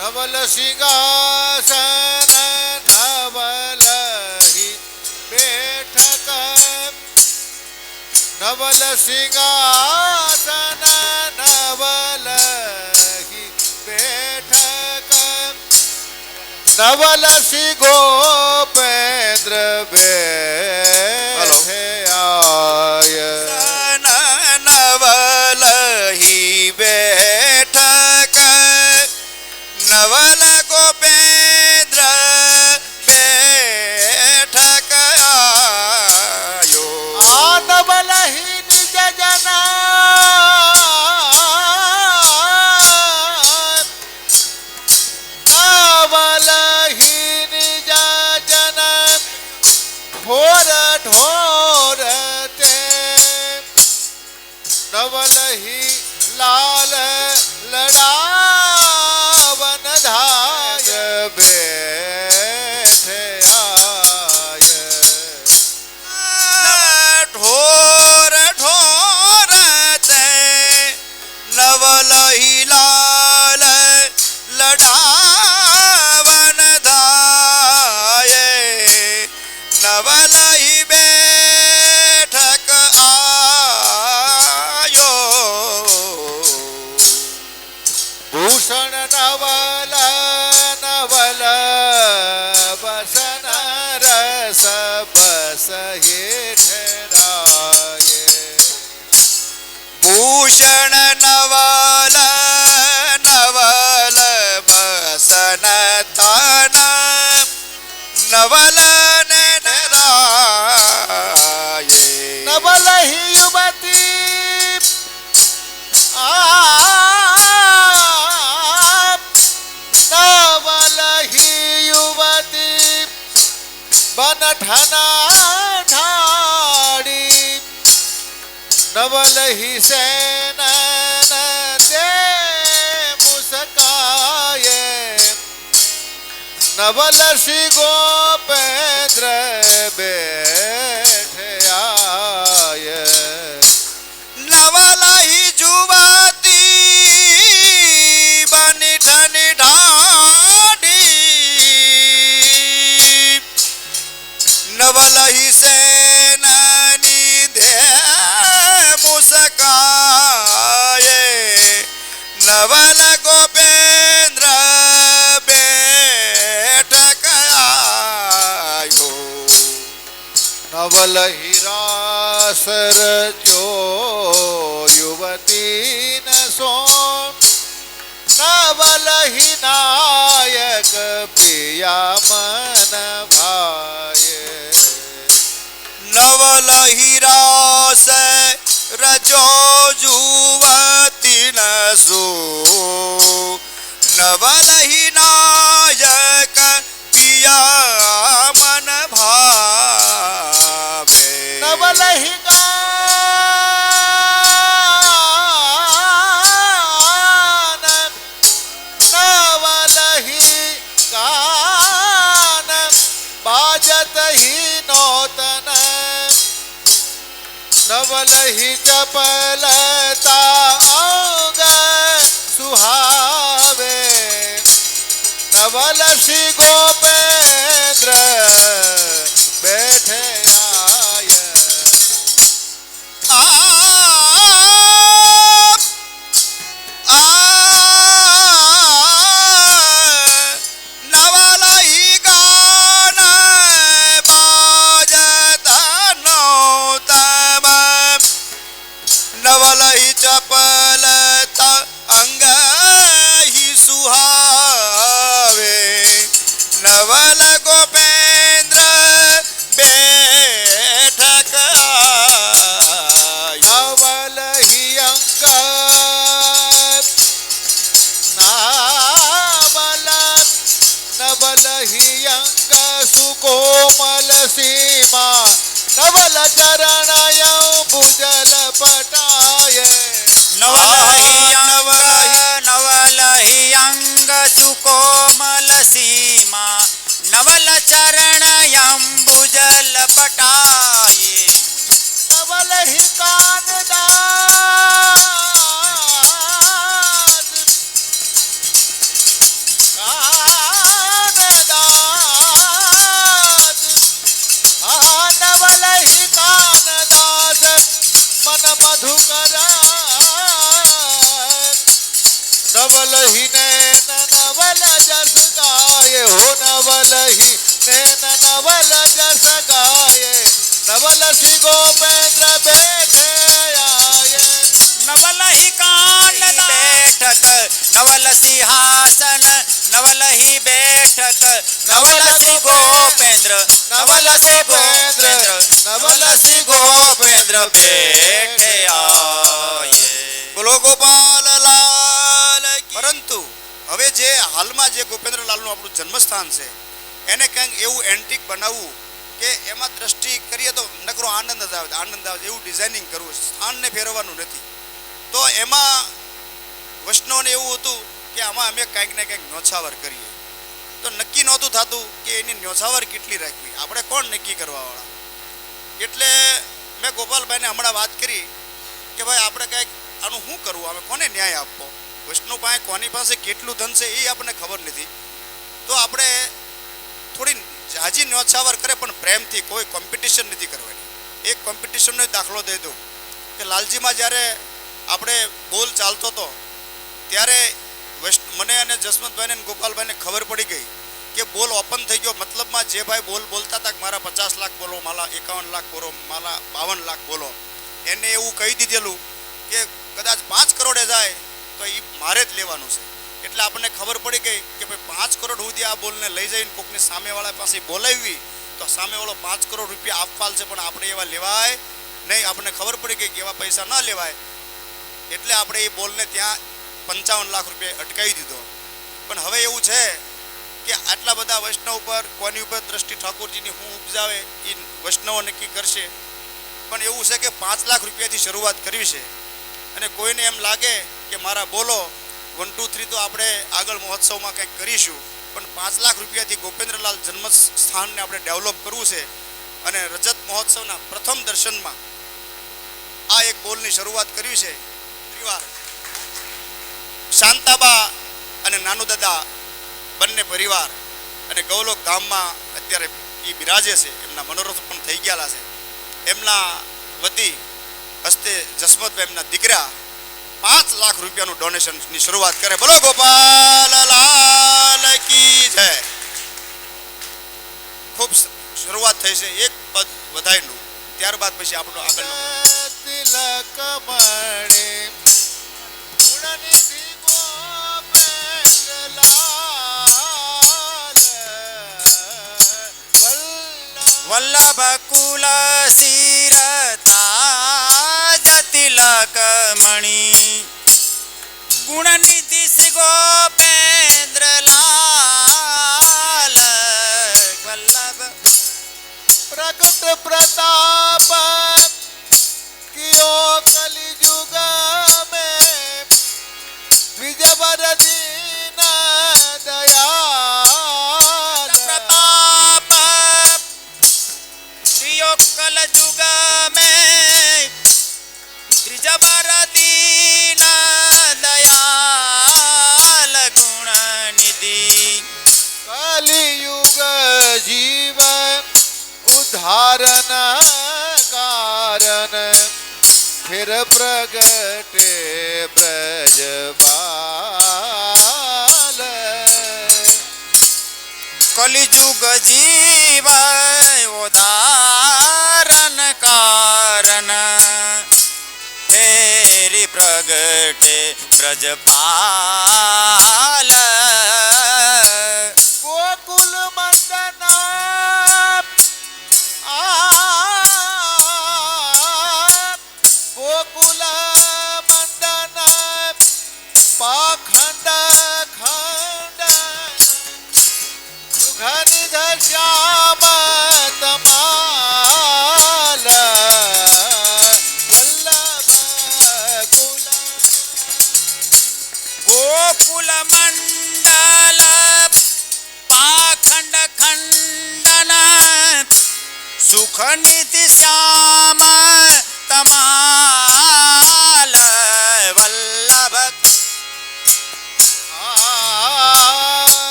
नवल सिंहासन नवल ही बैठक नवल सिंहासन नवल ही बैठक नवल सी गोपेंद्र बैठे आय नवल ही बैठक नवल गोपेंद्र बैठक आयो नवल ही निज जना नवल ही निज जन ढोर ढोरते नवल ही लाल लड़ावन धाय बैठे आय ढोर ढोरते नवल ही लाल लड़ावन धाये नवल ही बैठक आयो भूषण नवल नवल बसन रस बस ठहराए भूषण नवल नवल बसन तन नवल ने नराये नवल ही युवती नवल ही युवती बन ठना ठाड़ी नवल ही सेन दे मुस्काए नवल सी गोपेंद्र बैठे आय नवल ही जुवती बनी ठनी ढाडी नवल ही सेनानी दे मुस्काए नवल गोपेंद्र बैठक आयो नवल ही रासर जो युवती न सो नवल ही नायक प्रिया मन भाय नवल ही रास रजो जुवती न सो नवल ही नायक पिया मन भावे नवल ही गान नवल ही गान बाजत ही नौतन नवल ही चपलता अंग सुहावे नवल सी गोपेंद्र बैठे आय नवल ही गान बाजत नौतम नवल ही चपलता अंग ही सुहावे नवल गोपेंद्र बैठक आयो नवल ही अंक नावल नवल ही अंक सुकोमल सीमा नवल चरण भुजल पटाय नवल ही अंग सुकोमल सीमा नवल चरण अम्बुजल पटाये नवल ही कान दास ही नैन नवल जस गाये हो नवल ही नैन नवल जस गाये नवल सी गोपेंद्र बैठे आये नवल ही कान बैठक नवल सिंहासन नवल ही बैठक नवल सी गोपेंद्र नवल सी गोपेंद्र नवल सी गोपेंद्र बैठे आये બોલો ગોપાલ લાલ કી. પરંતુ હવે જે હાલમાં જે ગોપેન્દ્રલાલનું આપણું જન્મસ્થાન છે એને કંઈક એવું એન્ટિક બનાવવું કે એમાં દ્રષ્ટિ કરીએ તો નકરો આનંદ જ આવે એવું ડિઝાઇનિંગ કરવું છે, સ્થાનને ફેરવવાનું નથી. તો એમાં વૈષ્ણવને એવું હતું કે આમાં અમે કંઈક ને કંઈક ન્યોછાવર કરીએ. તો નક્કી નહોતું થતું કે એની ન્યોછાવર કેટલી રાખવી, આપણે કોણ નક્કી કરવાવાળા. એટલે મેં ગોપાલભાઈને હમણાં વાત કરી કે ભાઈ આપણે કંઈક આનું શું કરવું, અમે કોને ન્યાય આપવો. વૈષ્ણવ પાસે કોની પાસે કેટલું ધન છે એ આપણને ખબર નથી. તો આપણે થોડી જાજી ન્યોછાવર કરે પણ પ્રેમથી, કોઈ કોમ્પિટિશન નથી કરવાની. એક કોમ્પિટિશનનો દાખલો દઈ દઉં કે લાલજીમાં જ્યારે આપણે બોલ ચાલતો હતો ત્યારે મને અને જસવંતભાઈને અને ગોપાલભાઈને ખબર પડી ગઈ કે બોલ ઓપન થઈ ગયો. મતલબમાં જે ભાઈ બોલ બોલતા હતા કે મારા 50 લાખ બોલો, મારા 51 લાખ બોલો, મારા 52 લાખ બોલો, એને એવું કહી દીધેલું કે કદાચ 5 કરોડે જાય તો એ મારે જ લેવાનું છે. એટલે આપણને ખબર પડી ગઈ કે ભાઈ 5 કરોડ સુધી આ બોલને લઈ જઈને કોકની સામેવાળા પાસે બોલાવી તો સામેવાળો 5 કરોડ રૂપિયા આપવાલ છે, પણ આપણે એવા લેવાય નહીં. આપણને ખબર પડી ગઈ કે એવા પૈસા ન લેવાય. એટલે આપણે એ બોલને ત્યાં 55 લાખ રૂપિયા અટકાવી દીધો. પણ હવે એવું છે કે આટલા બધા વૈષ્ણવ ઉપર કોની ઉપર દ્રષ્ટિ ઠાકોરજીની હું ઉપજાવે એ વૈષ્ણવો નક્કી કરશે. પણ એવું છે કે 5 લાખ રૂપિયાથી શરૂઆત કરવી છે. અને કોઈને એમ લાગે કે મારા બોલો 1 2 3 તો આપણે આગળ મહોત્સવમાં કંઈક કરીશું, પણ 5 લાખ રૂપિયાથી ગોપેન્દ્રલાલ જન્મ સ્થાનને આપણે ડેવલપ કરવું છે. અને રજત મહોત્સવના પ્રથમ દર્શનમાં આ એક બોલની શરૂઆત કરવી છે. પરિવાર શાંતાબા અને નાનુ દાદા બંને પરિવાર અને ગૌલોક ધામમાં અત્યારે એ બિરાજે છે. એમના મનોરથ પણ થઈ ગયેલા છે. એમના વતી હસ્તે જસવંતભાઈ એમના દીકરા 5 લાખ રૂપિયાનું ડોનેશનની શરૂઆત કરે. બોલો ગોપાલ લાલ કી જય. ખૂબ શરૂઆત થઈ છે એક પદ વધાઈનું, ત્યારબાદ પછી આપણો આગળનો તિલક મણિ ગુણનિધિ ગોપેન્દ્રલાલ વલ્લભ કુલ સિરતાજ તિલક મણિ ગુણનિધિ શ્રી ગોપેન્દ્રલાલ વલ્લભ પ્રગટ પ્રતાપ કિયો કલિયુગ में द्विजवर दीन दयाल प्रताप श्रियो कल युग में त्रिजबर दीन दयाल गुण निधि कलियुग जीवन उद्धारण कारण फिर प्रगटे ब्रजबाल कलिजुग जीव उदाहरण कारण फेरी प्रगटे ब्रजपाल गोकुल मंदन गोकुल मंदन पाखंड खंड सुघनिध श्याम तमाल वल्लभ कुल गोकुल मंडल पाखंड खंडन सुख निधि श्याम तमाल वल्लभ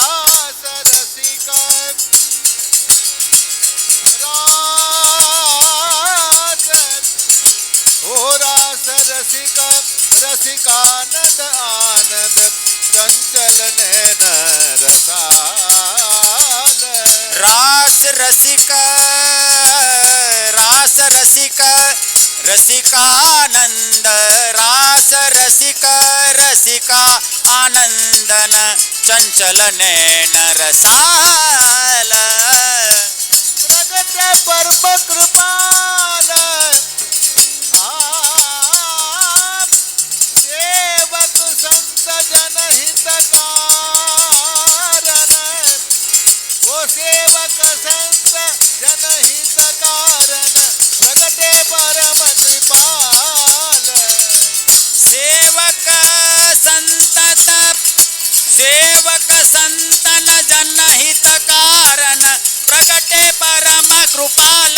रास रसिक रास रसिक रसिकानंद आनंद રસાલ રાસ રસિક રસિકાનંદ રાસ રસિકા આનંદન ચંચલ નૈન રસાલ પ્રગટ પરમ કૃપાલ આપ સેવક સંત જનહિત કારણ ઓ સેવક સંત જનહિત કારણ પ્રગટે પરમ કૃપાલ સેવક સંતન જનહિત કારણ પ્રગટે પરમ કૃપાલ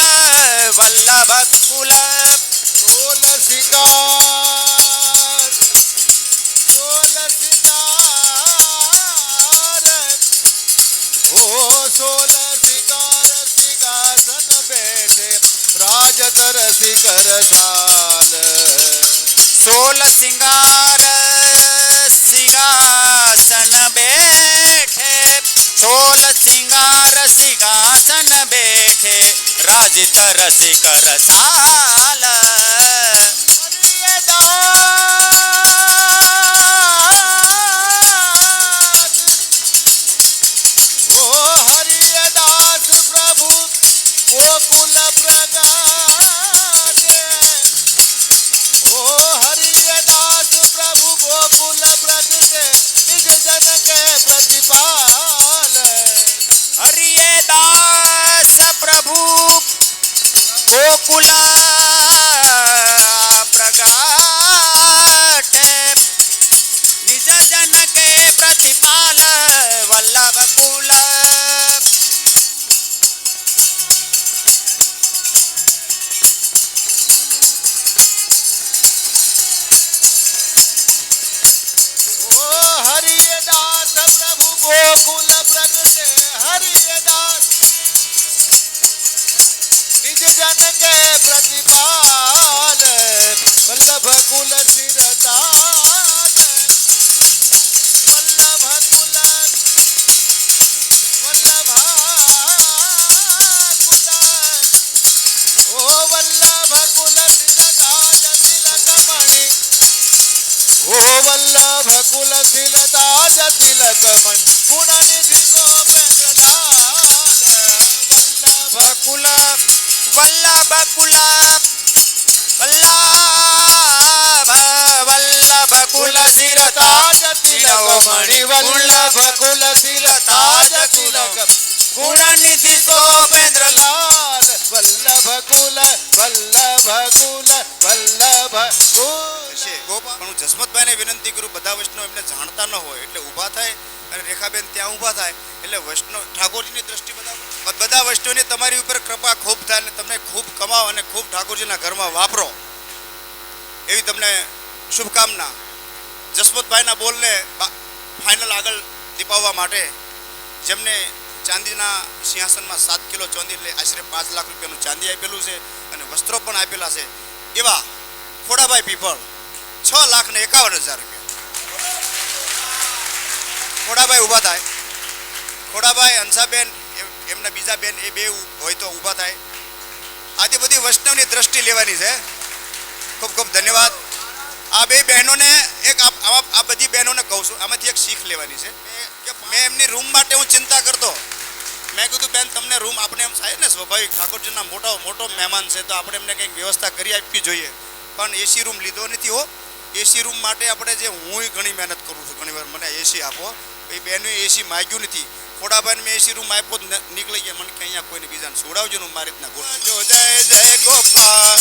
વલ્લભ કુલ સોલ સિંગાર ઓ સોલ સિંગાર સિંહાસન બેઠે રાજત રસિક રસાલ 16 સિંગાર સિંહાસન બેઠે 16 સિંગાર સિંહાસન બેઠે રાજિત રસિક રસાલ ઓ હરિયદાસ પ્રભુ ગોકુલ પ્રગટે ઓ હરિયદાસ પ્રભુ ગોકુલ પ્રગટે નિજ જન કે પ્રતિપાલ હરિયદાસ પ્રભુ ગોકુલ પ્રગટે નિજ જન કે પ્રતિપાલ વલ્લભ કુલ ઓ હરિયદાસ પ્રભુ ગોકુલ પ્રગટે હરિયદાસ નિજ જન કે પ્રતિપાલ વલ્લભ કુલ શિરતાલ વલ્લભ કુલ ઓ વલ્લભ કુલ શિરતાજ તિલકમણિ ઓ વલ્લભ કુલ શિલતાજ તિલકમણિ ગુણનિધિ ગોપેન્દ્રલાલ કુલ વલ્લભ કુલ વલ્લભ કુલ તાજ તિલકમણિ વલ્લભ કુલ શિલતાજ તિલક ગુણનિધિ ગોપેન્દ્રલાલ વલ્લભ કુલ છે ગોપા પણ હું જસમતભાઈને વિનંતી કરું બધા વૈષ્ણવ એમને જાણતા ન હોય એટલે ઊભા થાય અને રેખાબેન ત્યાં ઊભા થાય એટલે વૈષ્ણવ ઠાકોરજીની દ્રષ્ટિ બધા વૈષ્ણવની તમારી ઉપર કૃપા ખૂબ થાય અને તમને ખૂબ કમાઓ અને ખૂબ ઠાકોરજીના ઘરમાં વાપરો એવી તમને શુભકામના. જસમતભાઈના બોલને ફાઇનલ આગળ દીપાવવા માટે જેમને ચાંદીના સિંહાસનમાં 7 કિલો ચાંદી એટલે આશરે 5 લાખ રૂપિયાનું ચાંદી આપેલું છે અને વસ્ત્રો પણ આપેલા છે એવા ખોડાભાઈ પીપળ 6,51,000 રૂપિયા. ખોડાભાઈ ઊભા થાય. ખોડાભાઈ હંસાબેન એમના બીજા બેન એ બે હોય તો ઊભા થાય. આથી બધી વૈષ્ણવની દ્રષ્ટિ લેવાની છે. ખૂબ ખૂબ ધન્યવાદ. આ બે બહેનોને એક આ બધી બહેનોને કહું છું આમાંથી એક શીખ લેવાની છે કે મેં એમની રૂમ માટે હું ચિંતા કરતો. મેં કીધું બેન તમને રૂમ આપણે એમ થાય ને સ્વાભાવિક ઠાકોરજીના મોટો મહેમાન છે તો આપણે એમને કંઈક વ્યવસ્થા કરી આપવી જોઈએ પણ એસી રૂમ લીધો નથી હો. એસી રૂમ માટે આપણે જે હું ઘણી મહેનત કરું છું ઘણીવાર મને એસી આપો એ બેને એસી માગ્યું નથી. ખોડાભાઈને મેં એસી રૂમ આપ્યો નીકળી ગયા મને કે અહીંયા કોઈને બીજાને છોડાવજો ને મારી રીતના ગોઠવજો. જય જય ગોપાલ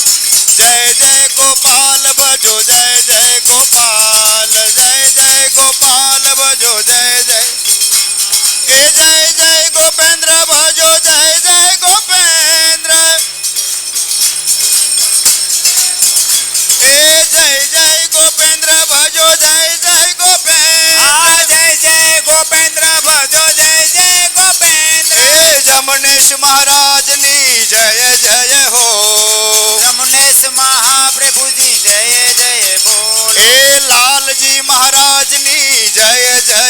જય જય ગોપાલ ભજો જય જય ગોપાલ જય જય ગોપાલ ભજો જય જય એ જય જય ગોપેન્દ્ર ભજો જય જય ગોપેન્દ્ર એ જય જય ગોપેન્દ્ર ભજો જય જય ગોપેન્દ્ર જય જય ગોપેન્દ્ર ભજો જય જય ગોપેન્દ્ર એ જમનેશ મહારાજની જય જય હો રમણેશ મહાપ્રભુજી જય જય બોલ એ લાલજી મહારાજની જય જય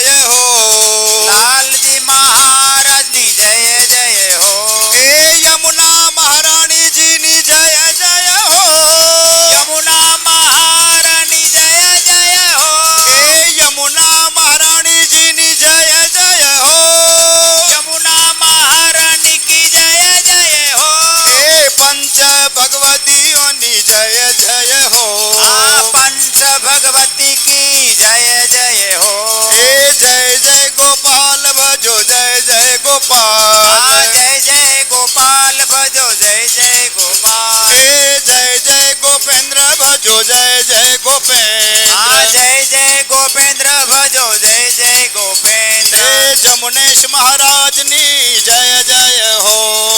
ગોપેન્દ્ર એ જમુનેશ મહારાજની જય જય હો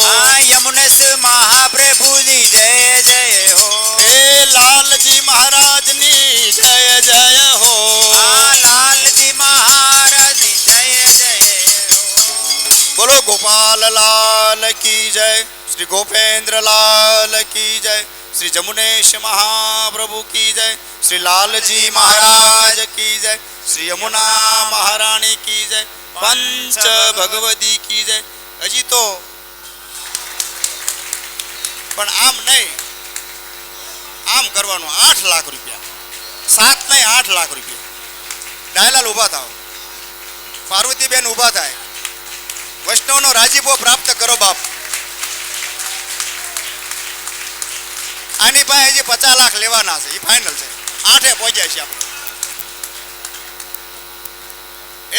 આ યમુનેશ મહાપ્રભુજી જય જય હો એ લાલજી મહારાજની જય જય હો આ લાલજી મહારાજની જય જય હો બોલો ગોપાલ લાલ કી જય શ્રી ગોપેન્દ્ર લાલ કી જય શ્રી જમુનેશ મહાપ્રભુ કી જય શ્રી લાલજી મહારાજ કી જય શ્રી યમુના મહારાણી કી જય પંચ ભગવદી કી જય હજી તો પણ આમ નહીં આમ કરવાનું 8 લાખ રૂપિયા 7 નહીં 8 લાખ રૂપિયા ડાયલાલ ઊભા થાવ પાર્વતીબેન ઊભા થાય વૈષ્ણવનો રાજીપો પ્રાપ્ત કરો બાપ આની પાસે હજી 50 લાખ લેવાના છે એ ફાઇનલ છે 8 પહોંચ્યા છે આપણે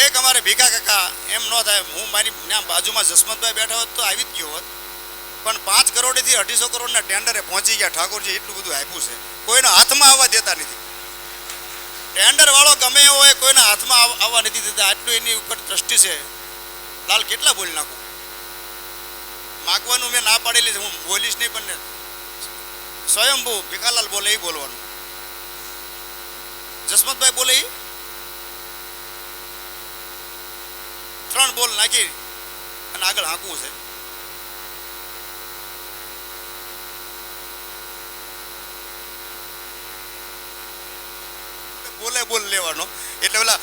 એક અમારે ભીખા કાકા એમ ન થાય હું મારી ત્યાં બાજુમાં જસવંતભાઈ બેઠા હોત તો આવી જ ગયો હોત પણ 5 કરોડથી 250 કરોડના ટેન્ડરે પહોંચી ગયા ઠાકોરજી એટલું બધું આપ્યું છે કોઈનો હાથમાં આવવા દેતા નથી ટેન્ડર વાળો ગમે એવો હોય કોઈના હાથમાં આવવા નથી દેતા આટલું એની ઉપર દ્રષ્ટિ છે લાલ કેટલા બોલી નાખું માગવાનું મેં ના પાડેલી છે હું બોલીશ નહીં પણ સ્વયંભૂ ભીખાલાલ બોલે એ બોલવાનું જસવંતભાઈ બોલે એ 3 બોલ નાખી અને આગળ હાંકવું છે બોલે બોલ લેવાનો એટલે પેલા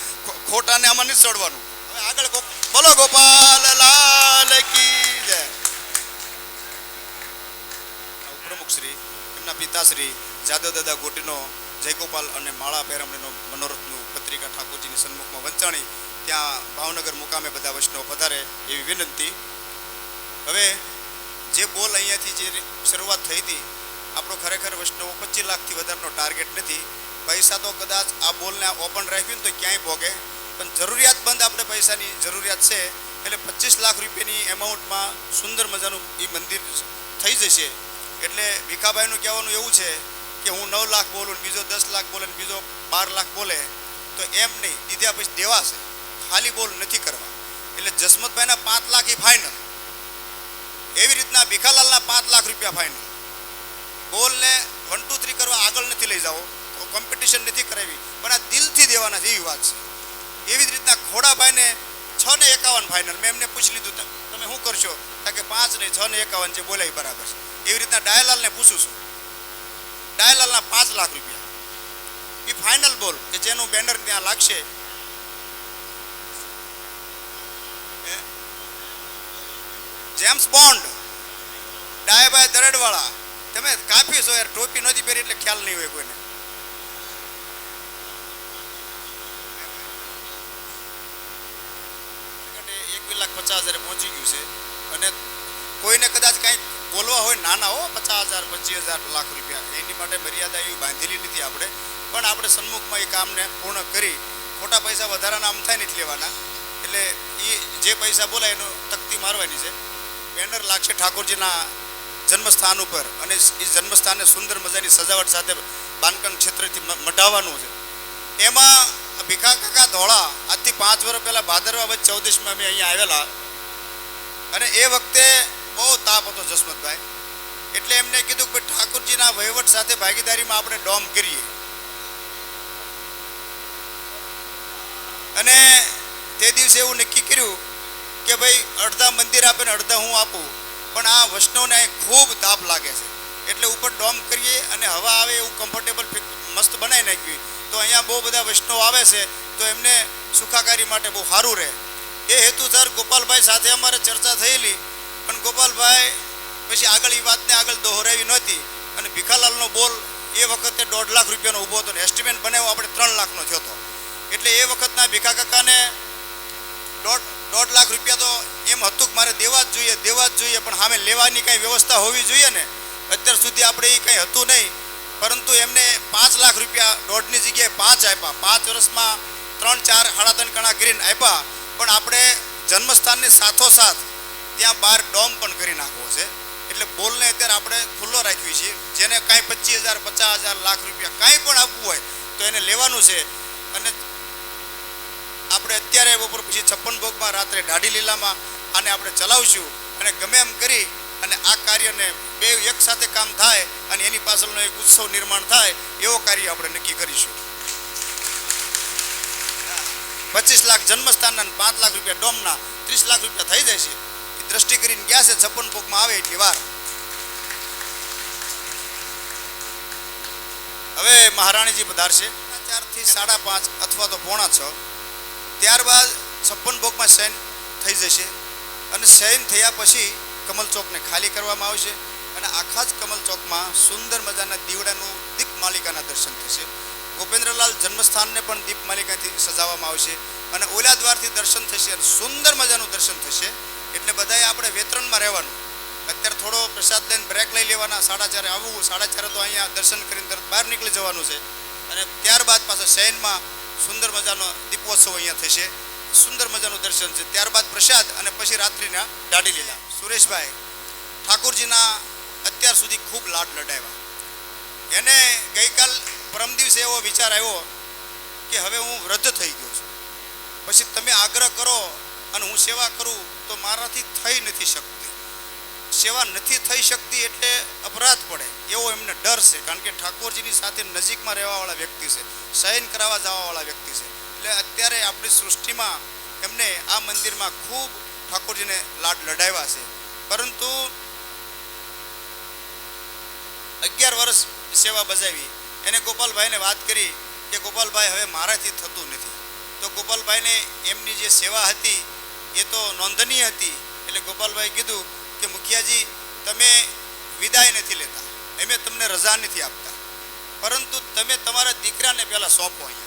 ખોટાને આમાં નથી ચડવાનું હવે આગળ બોલો ગોપાલ લાલ કી જય પ્રમુખ શ્રી એમના પિતાશ્રી જાદવ દાદા ગોટીનો જયગોપાલ અને માળા પેરામણીનો મનોરથનું પત્રિકા ઠાકોરજીની સન્મુખમાં વંચાણી ત્યાં ભાવનગર મુકામે બધા વૈષ્ણવ પધારે એવી વિનંતી હવે જે બોલ અહીંયાથી જે શરૂઆત થઈ હતી આપણો ખરેખર વૈષ્ણવો 25 લાખથી વધારેનો ટાર્ગેટ નથી પૈસા તો કદાચ આ બોલને ઓપન રાખ્યું તો ક્યાંય ભોગે પણ જરૂરિયાતમંદ આપણે પૈસાની જરૂરિયાત છે એટલે 25 લાખ રૂપિયાની એમાઉન્ટમાં સુંદર મજાનું એ મંદિર થઈ જશે એટલે ભીખાભાઈનું કહેવાનું એવું છે કે હું 9 લાખ બોલું બીજો 10 લાખ બોલે બીજો 12 લાખ બોલે તો એમ નહીં દીધા પછી દેવા છે ખાલી બોલ નથી કરવા એટલે જસમતભાઈના 5 લાખ એ ફાઇનલ એવી રીતના ભીખાલાલના 5 લાખ રૂપિયા ફાઇનલ બોલને 1 2 3 કરવા આગળ નથી લઈ જાઓ કોમ્પિટિશન નથી કરાવી પણ આ દિલથી દેવાના છે એવી વાત છે એવી જ રીતના ખોડાભાઈને 6 ને 51 ફાઇનલ મેં એમને પૂછી લીધું તમે શું કરશો કે 5 ને 6 ને 51 જે બોલાય બરાબર છે એવી રીતના ડાયલાલને પૂછું છું ડાયલાલના 5 લાખ રૂપિયા એ ફાઇનલ બોલ કે જેનું બેનર ત્યાં લાગશે જેમ્સ બોન્ડ ડાયભાઈ દરેડવાળા તમે કાફી છો યાર ટોપી નથી પહેરી એટલે ખ્યાલ નહીં હોય કોઈને $1,50,000 પહોંચી ગયું છે અને કોઈને કદાચ કાંઈ બોલવા હોય નાના હો 50,000 25,000 લાખ રૂપિયા એની માટે મર્યાદા એવી બાંધેલી નથી આપણે પણ આપણે સન્મુખમાં એ કામને પૂર્ણ કરી ખોટા પૈસા વધારાના આમ થાય નથી લેવાના એટલે એ જે પૈસા બોલાય એનું તકતી મારવાની છે બેનર લાગશે ઠાકોરજીના જન્મસ્થાન ઉપર અને એ જન્મસ્થાનને સુંદર મજાની સજાવટ સાથે બાંધકામ ક્ષેત્રથી મટાવવાનું છે એમાં ભીખા કાકા ધોળા આજથી 5 વર્ષ પહેલાં ભાદરવા વધ 14માં અમે અહીંયા આવેલા અને એ વખતે બહુ તાપ હતો જસમતભાઈ એટલે એમને કીધું કે ઠાકોરજીના વહીવટ સાથે ભાગીદારીમાં આપણે ડોમ કરીએ અને તે દિવસે એવું નક્કી કર્યું કે ભાઈ અડધા મંદિર આપે ને અડધા હું આપું પણ આ વૈષ્ણવને ખૂબ તાપ લાગે છે એટલે ઉપર ડોમ કરીએ અને હવા આવે એવું કમ્ફર્ટેબલ મસ્ત બનાવી નાખ્યું તો અહીંયા બહુ બધા વૈષ્ણવ આવે છે તો એમને સુખાકારી માટે બહુ સારું રહે એ હેતુસર ગોપાલભાઈ સાથે અમારે ચર્ચા થયેલી પણ ગોપાલભાઈ પછી આગળ એ વાતને આગળ દોહરાવી નહોતી અને ભીખાલાલનો બોલ એ વખતે 1.5 લાખ રૂપિયાનો ઊભો હતો ને એસ્ટિમેટ બનાવ્યો આપણે 3 લાખનો થયો હતો એટલે એ વખતના ભીખા કાકાને 1.5 લાખ રૂપિયા તો એમ હતું કે મારે દેવા જ જોઈએ પણ સામે લેવાની કાંઈ વ્યવસ્થા હોવી જોઈએ ને અત્યાર સુધી આપણે એ કંઈ હતું નહીં પરંતુ એમને 5 લાખ રૂપિયા 1.5ની જગ્યાએ 5 આપ્યા 5 વર્ષમાં 3 4 સાડા 3 કણા કરીને આપ્યા પણ આપણે જન્મસ્થાનની સાથોસાથ ત્યાં બહાર ડોમ પણ કરી નાખવો છે એટલે બોલને અત્યારે આપણે ખુલ્લો રાખવી છીએ જેને કાંઈ 25,000 50,000 લાખ રૂપિયા કાંઈ પણ આપવું હોય તો એને લેવાનું છે અને આપણે અત્યારે બપોર પછી 56 ભોગમાં રાત્રે દાઢી લીલામાં આને આપણે ચલાવશું અને ગમે એમ કરી અને આ કાર્યને બે એક સાથે કામ થાય અને એની પાછળનો એક ઉત્સવ નિર્માણ થાય એવો કાર્ય આપણે નક્કી કરીશું. 25 લાખ જન્મસ્થાનના 5 લાખ રૂપિયા ડોમના 30 લાખ રૂપિયા થઈ જાય છે. એ દ્રષ્ટિ કરીને ગયા છે 56 ભોગમાં આવે એટલી વાર. હવે મહારાણીજી પધારશે 4 થી 5:30 અથવા તો 5:45. ત્યારબાદ 56 ભોગમાં શયન થઈ જશે અને શયન થયા પછી કમલ ચોકને ખાલી કરવામાં આવશે અને આખા જ કમલ ચોકમાં સુંદર મજાના દીવડાનું દીપ માલિકાના દર્શન થશે. ગોપેન્દ્રલાલ જન્મસ્થાનને પણ દીપ માલિકાથી સજાવવામાં આવશે અને ઓલા દ્વારથી દર્શન થશે અને સુંદર મજાનું દર્શન થશે. એટલે બધાએ આપણે વેતરણમાં રહેવાનું. અત્યારે થોડો પ્રસાદ લઈને બ્રેક લઈ લેવાના. 4:30 આવવું, 4:30 તો અહીંયા દર્શન કરીને તરત બહાર નીકળી જવાનું છે અને ત્યારબાદ પાછા શયનમાં સુંદર મજાનો દીપોત્સવ અહીંયા થશે. સુંદર મજાનું દર્શન છે. ત્યારબાદ પ્રસાદ અને પછી રાત્રિના દાઢી લીલા. સુરેશભાઈ ઠાકોરજીના અત્યાર સુધી ખૂબ લાડ લડાવ્યા. એને ગઈકાલ પરમ દિવસે એવો વિચાર આવ્યો કે હવે હું વૃદ્ધ થઈ ગયો છું, પછી તમે આગ્રહ કરો અને હું સેવા કરું તો મારાથી થઈ નથી શકતી. સેવા નથી થઈ શકતી એટલે અપરાધ પડે એવો એમને ડર છે. કારણ કે ઠાકોરજીની સાથે નજીકમાં રહેવાવાળા વ્યક્તિ છે, શયન કરાવવા જવાવાળા વ્યક્તિ છે. એટલે અત્યારે આપણી સૃષ્ટિમાં એમને આ મંદિરમાં ખૂબ ઠાકોરજીને લાડ લડાવ્યા છે. પરંતુ 11 વર્ષ સેવા બજાવી. એને ગોપાલભાઈને વાત કરી કે ગોપાલભાઈ હવે મારાથી થતું નથી. તો ગોપાલભાઈને એમની જે સેવા હતી એ તો નોંધનીય હતી. એટલે ગોપાલભાઈ કીધું કે મુખિયાજી તમે વિદાય નથી લેતા, અમે તમને રજા નથી આપતા, પરંતુ તમે તમારા દીકરાને પહેલાં સોંપો. અહીંયા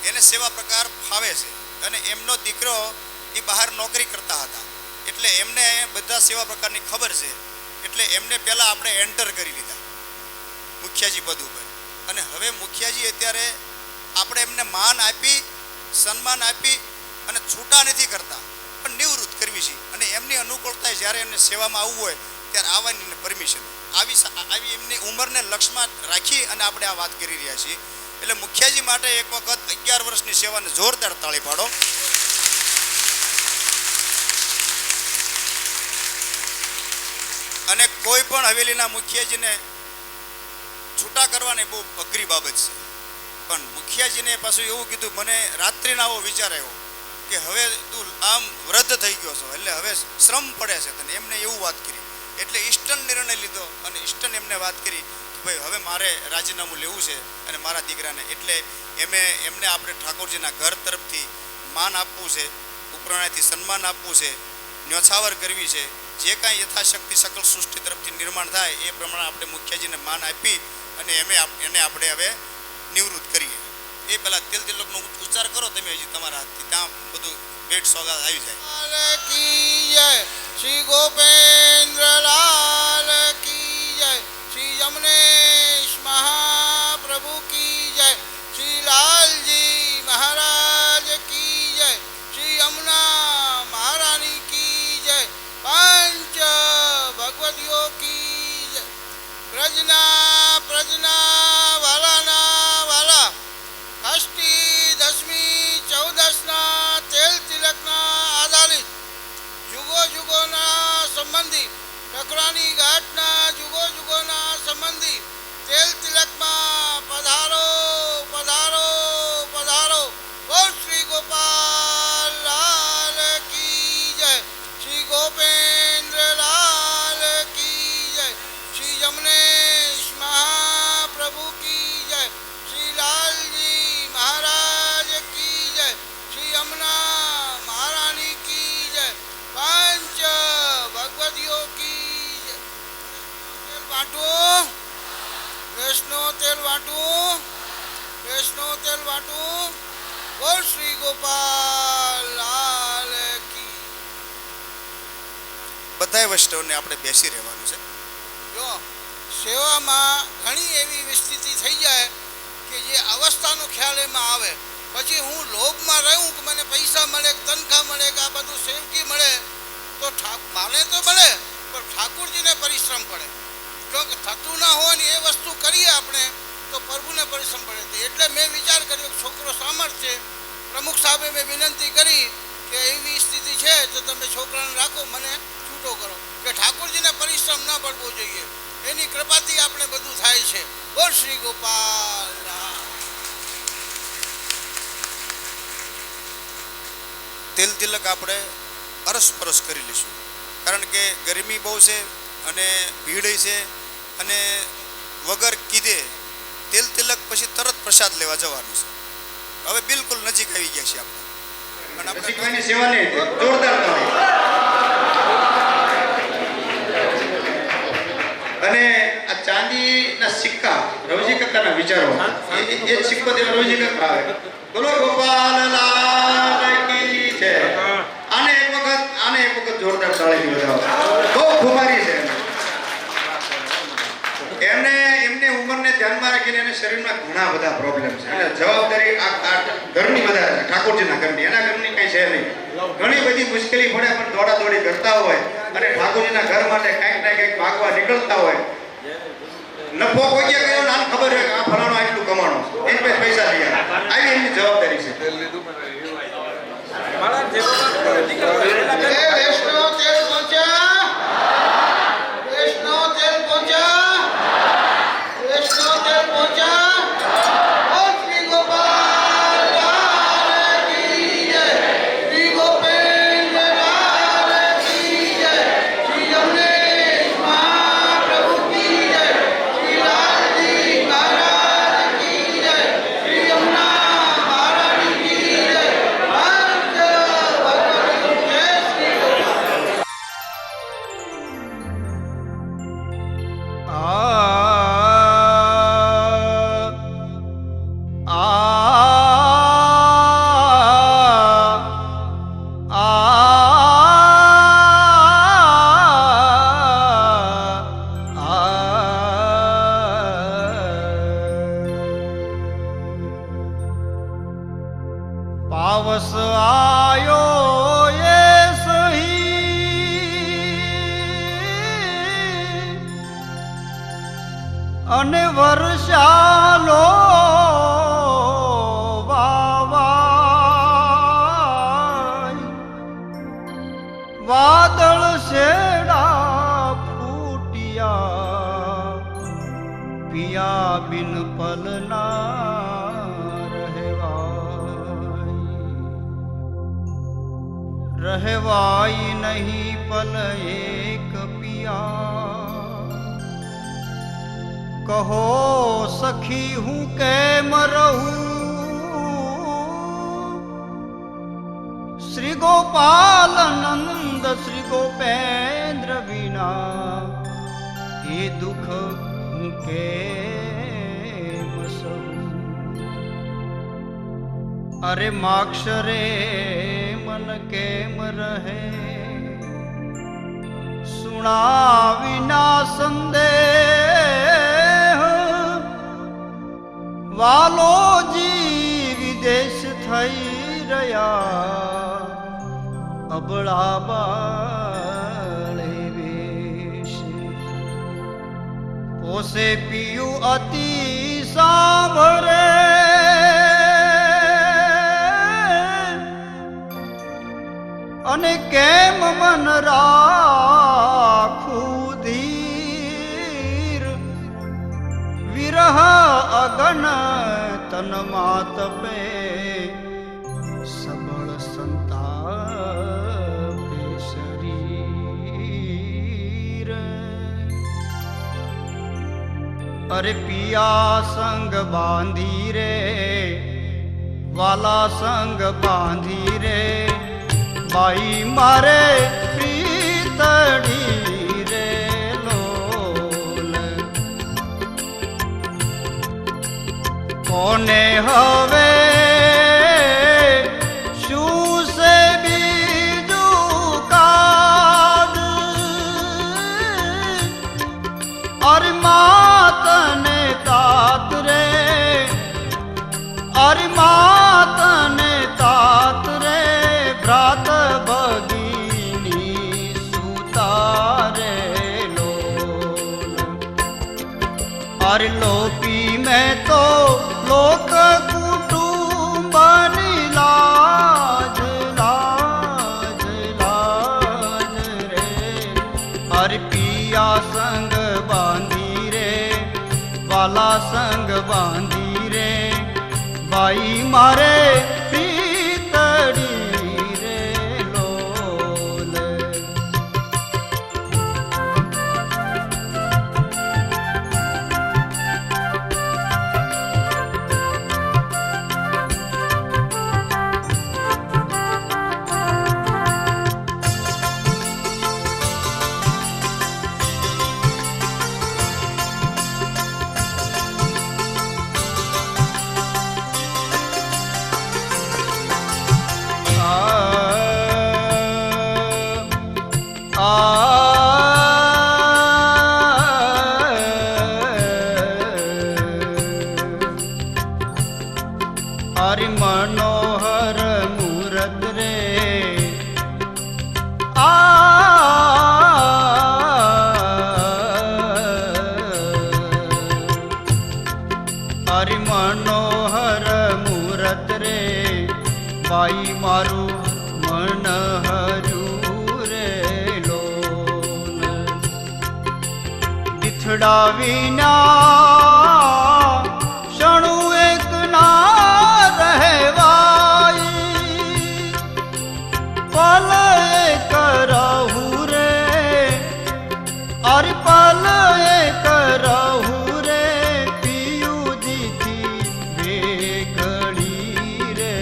એને સેવા પ્રકાર ફાવે છે અને એમનો દીકરો એ બહાર નોકરી કરતા હતા એટલે એમને બધા સેવા પ્રકારની ખબર છે. એટલે એમને પહેલાં આપણે એન્ટર કરી લીધા મુખિયાજી પદ ઉપર. અને હવે મુખિયાજી અત્યારે આપણે એમને માન આપી, સન્માન આપી અને છૂટા નથી કરતા, પણ નિવૃત્ત કરવી છે. અને એમની અનુકૂળતા જ્યારે એમને સેવામાં આવવું હોય ત્યારે આવવાની પરમિશન આવી એમની ઉંમરને લક્ષ્યમાં રાખી અને આપણે આ વાત કરી રહ્યા છીએ. એટલે મુખિયાજી માટે એક વખત 11 વર્ષની સેવાને જોરદાર તાળી પાડો. અને કોઈ પણ હવેલીના મુખિયાજીને છૂટા કરવાની બહુ અઘરી બાબત છે. પણ મુખિયાજીને પાછું એવું કીધું, મને રાત્રિના આવો વિચાર આવ્યો કે હવે તું આમ વૃદ્ધ થઈ ગયો છો એટલે હવે શ્રમ પડે છે તને. એમને એવું વાત કરી એટલે ઈષ્ટન નિર્ણય લીધો અને ઈષ્ટન એમને વાત કરી કે ભાઈ હવે મારે રાજીનામું લેવું છે અને મારા દીકરાને. એટલે એમને આપણે ઠાકોરજીના ઘર તરફથી માન આપવું છે, ઉપરાણાથી સન્માન આપવું છે, ન્યોછાવર કરવી છે. જે કાંઈ યથાશક્તિ સકલ સૃષ્ટિ તરફથી નિર્માણ થાય એ પ્રમાણે આપણે મુખિયાજીને માન આપી અને એને આપણે હવે નિવૃત્ત કરીએ. એ પહેલાં તેલ તિલકનો ઉચ્ચાર કરો તમે હજી તમારા હાથથી, ત્યાં બધું ભેટ સોગાદ આવી જાય. શ્રી ગોપેન્દ્રલાલ કી જય, શ્રી જમનેશ મહાપ્રભુ કી જય, શ્રી લાલજી મહારાજ કી જય, શ્રી યમુના મહારાણી કી જય, પાંચ ભગવતીઓ કી જય. પ્રજના વાલાના વાલા, ષષ્ઠી દસમી ચૌદસના તેલ તિલકના આધારિત જુગો જુગોના સંબંધી, ટકરાની ઘાટના જુગો જુગોના સંબંધી તેલ તિલકમાં પધારો પધારો પધારો. બોલ શ્રી ગોપાલ લાલ કી જય, શ્રી ગોપેન્દ્રલાલ કી જય, શ્રી જમનેશ મહાપ્રભુ કી જય, શ્રી લાલજી મહારાજ કી જય, શ્રી યમુના મહારાણી કી જય, પાંચ ભગવતીઓ કી જય. તેલ વાટું, વૈષ્ણવ તેલ વાટું, વૈષ્ણવ તેલ વાટું. બોલ શ્રી ગોપાલ લાલ કી. બધાય વૈષ્ણવને આપણે બેસી રહેવાનું છે. જો સેવામાં ઘણી એવી વિસ્તૃતિ થઈ જાય કે જે અવસ્થાનો ખ્યાલ એમાં આવે. પછી હું લોભમાં રહું કે મને પૈસા મળે, તનખા મળે, કે આ બધું સેવકી મળે તો માને તો મળે પણ ઠાકોરજીને પરિશ્રમ પડે. જો કે થતું ના હોય ને એ વસ્તુ કરીએ આપણે તો પ્રભુને પરિશ્રમ પડે. એટલે મેં વિચાર કર્યો છોકરો સામર્થ છે પ્રમુખ સાહેબે મેં વિનંતી કરી કે એવી સ્થિતિ છે તો તમે છોકરાને રાખો, મને છૂટો કરો, કે ઠાકોરજીને પરિશ્રમ ન પડવો જોઈએ. એની કૃપાથી આપણે બધું થાય છે. બોલ શ્રી ગોપાલ. તેલ તિલક આપણે અરસપરસ કરી લઈશું, કારણ કે ગરમી બહુ છે અને ભીડ છે, અને વગર કીધે તેલ તિલક પછી તરત પ્રસાદ લેવા જવાનું છે. હવે બિલકુલ નજીક આવી ગયા છે આપણે, અને આપણે સેવાને જોરદાર તાળી. અને આ ચાંદીના સિક્કા રવજી કાકાના વિચારો, એ સિક્કો તે રવજી કાકા આવે. બોલો ગોપાલ લાલ કી જય. આને એક વખત જોરદાર તાળીથી વધાવો. બહુ ખુમારી છે એમને, એમની ઉંમરને ધ્યાનમાં રાખીને એને શરીરમાં ઘણા બધા પ્રોબ્લેમ છે, અને જવાબદારી આ ઘરની બધા છે, ઠાકોરજીના ઘરની, એના ઘરની કઈ છે નહીં. ઘણી બધી મુશ્કેલી પડે પણ દોડાદોડી કરતા હોય, અને ઠાકોરજીના ઘર માટે કંઈક ને કંઈક માગવા નીકળતા હોય. નફો કોઈ ગયો નામ ખબર હોય કે આ ફલાણો આટલું કમાણો, એની પાસે પૈસા લઈ આવી એમની જવાબદારી છે. પાવસ આયો એ સહી, અને વર્ષાલો વાવાય, વાદળ શેડા ફૂટિયા, પિયા બિન પલના रहवाई नहीं पल एक पिया, कहो सखी हूँ कैम रहूं, श्री गोपाल नंद श्री गोपेंद्र बिना ये दुख हूँ कैम सहूं. अरे माक्षरे मन केम रहे, सुना विना संदेह, વાલોજી વિદેશ થઈ રહ્યા, અબળા બાળે વેશ, પોસે પીયું અતિ સાંભળે, અને કેમ મન રાખું ધીર, વિરહ અગન તન માત પે, સબળ સંતાપે શરીર. અરે પિયા સંગ બાંધી રે, વાલા સંગ બાંધી રે, બાઈ મારે પ્રીતડી રે લોલ. કોને હવે શું છે બીજું કાદ, અરે માતને તાત રે, અરે માતને તાત રે, ભ્રાત ભગીની સુતારે લોલ. અરે લોપી મેં તો લોક કુટુંબની લા સંગ બાંધી રે બાઈ મારે પ્રીતડી રે લોલ. હરિ મનોહર મૂરત રે હરિ મનોહર મૂરત રે બાઈ મારું મન હર્યું રે લોલ. દીઠડા વિના ક્ષણું એક ના રહેવાઈ પલ એક રહું રે અરે પલ એક રહું રે પિયુજીથી વેગળી રે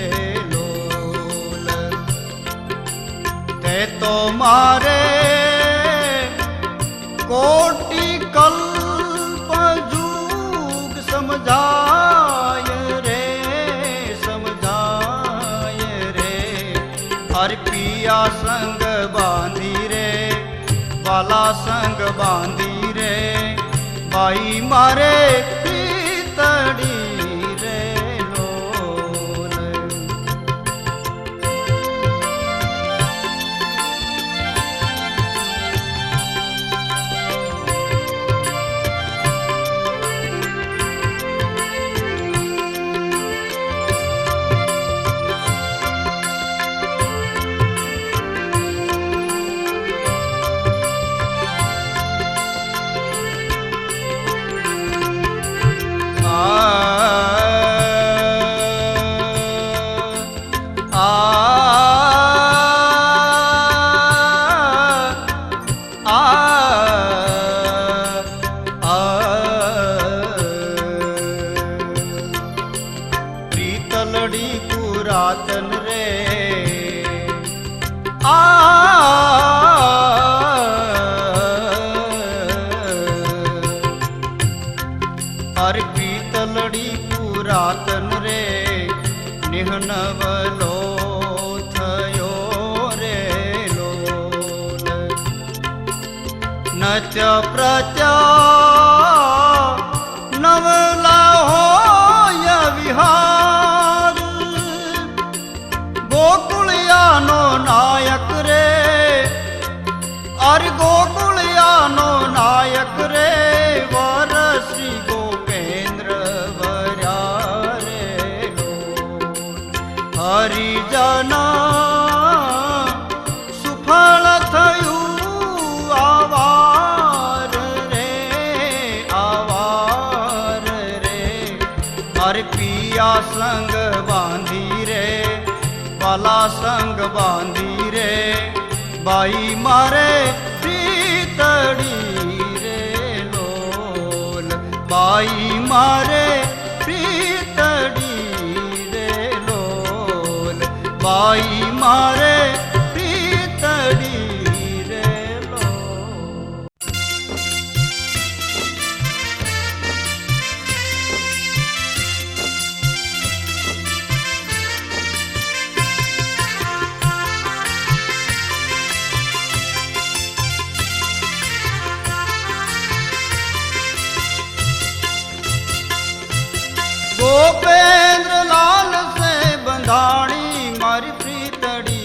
લોલ. તે તો મારે કોટી કલ્પ જુગ સમજાય રે સમજાય રે. હરિ પિયા સંગ બાંધી રે વાલા સંગ બાંધી રે બાઈ મારે પ્રીતડી રે લોલ. પ્રીતલડી પુરાતન રે હર પ્રીતલડી પુરાતન રે નિહનવલો થયો રે લોલ. નત્ય પ્રત્ય નવલા હોય વિહાર ગોકુળિયાનો નાયક રે અરે ગોકુળિયાનો નાયક રે વર શ્રી ગોપેન્દ્ર વર્યા રે લોલ. હરિજન સુફળ થયું આવાર રે આવાર રે. હરિ પિયા સંગ બાંધી રે વાલા સંગ બાંધી રે બાઈ મારે પ્રીતડી રે લોલ. બાઈ મારે પ્રીતડી રે લોલ. બાઈ મારે પ્રીતડી રે લોલ. गोपेंद्र लाल से बंधाणी मारी प्रीतड़ी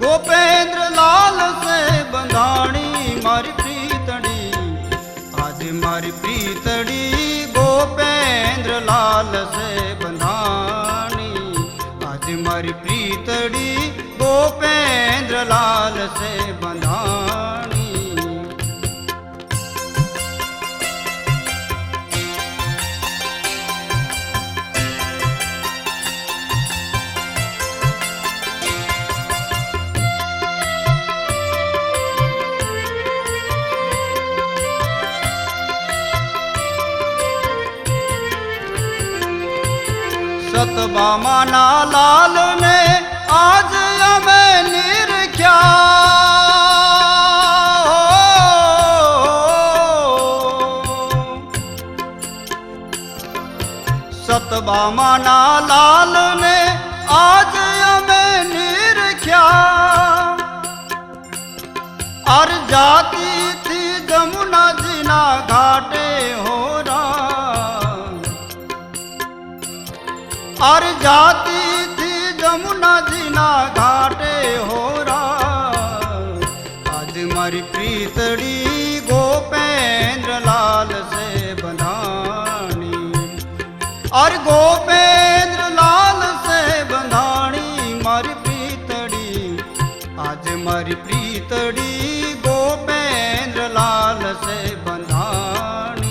गोपेंद्र लाल से बंधाणी मारी प्रीतड़ी आज मारी प्रीतड़ी गोपेंद्र लाल से बंधाणी आज मारी प्रीतड़ी गोपेंद्र लाल से बंधाणी। સતબામાના લાલને આજ અમે નિરખ્યા સતબામાના લાલને આજ અમે નિરખ્યા અર જાતિથી જમુનાજીના ઘાટે હોરા અર જાતિથી જમુનાજીના ઘાટે હોરા આજ મારી પ્રીતડી ગોપેન્દ્ર લાલ સે બંધાણી અર ગોપેન્દ્ર લાલ સે બંધાણી મારી પ્રીતડી આજ મારી પ્રીતડી ગોપેન્દ્ર લાલ સે બંધાણી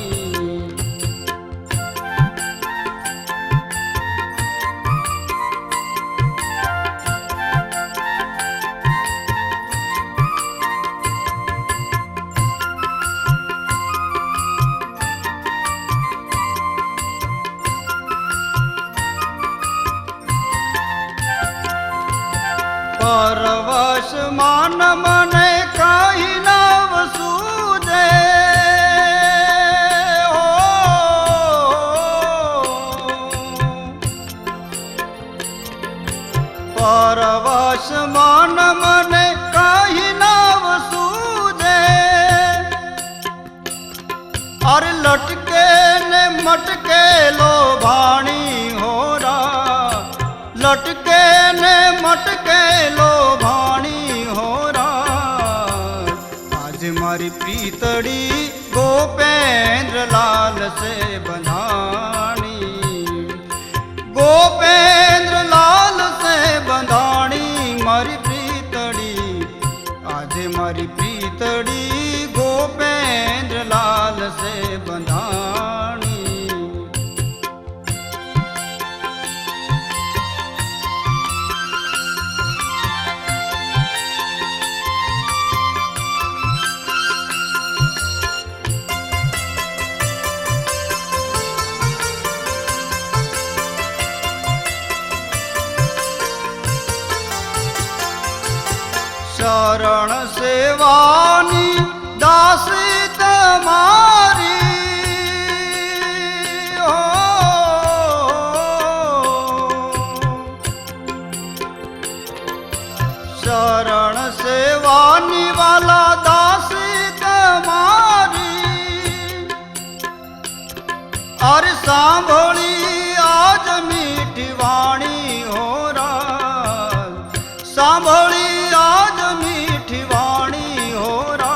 પરવશ માન મને કાઈ નવ સૂજે પરવશ માન મને કાઈ નવ સૂજે અર લટકે ને મટકે લો ભાણી હોરા લટકે ને મટકે લો ભાણી હોરા આજ મારી પ્રીતડી ગોપેન્દ્ર લાલ સે બંધાણી ગોપેન્દ્ર લાલ સે બંધાણી મારી પ્રીતડી આજે મારી પ્રીતડી ગોપેન્દ્ર લાલ સે બંધાણી શરણ સેવાની દાસી તમારી હો શરણ સેવાની વાલા દાસી તમારી અરે સાંભળી આજ મીઠી વાણી હોરા સાંભળી આજ મીઠી વાણી હોરા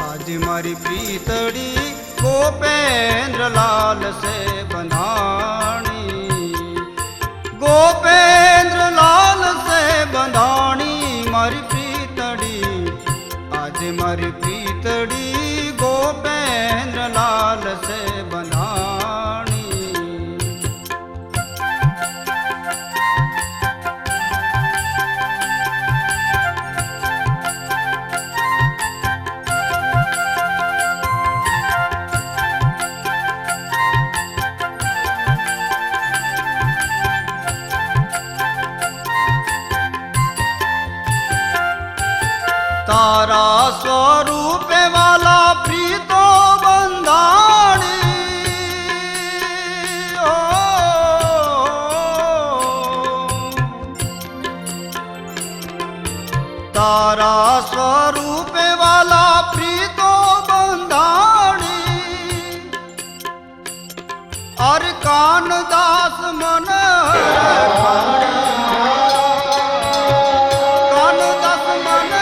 આજ મારી પ્રીતડી ગોપેન્દ્ર લાલ સે બંધાણી ગોપેન્દ્ર લાલ સે બંધાણી મારી પ્રીતડી આજે મારી પ્રીતડી ગોપેન્દ્ર લાલ સે બંધાણી તારા સ્વરૂપે વાલા પ્રીતો બંધાણી હો તારા સ્વરૂપે વાલા પ્રીતો બંધાણી અર કાનદાસ મન કાનદાસ મન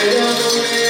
કોણ ગાય?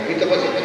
એ તો પછી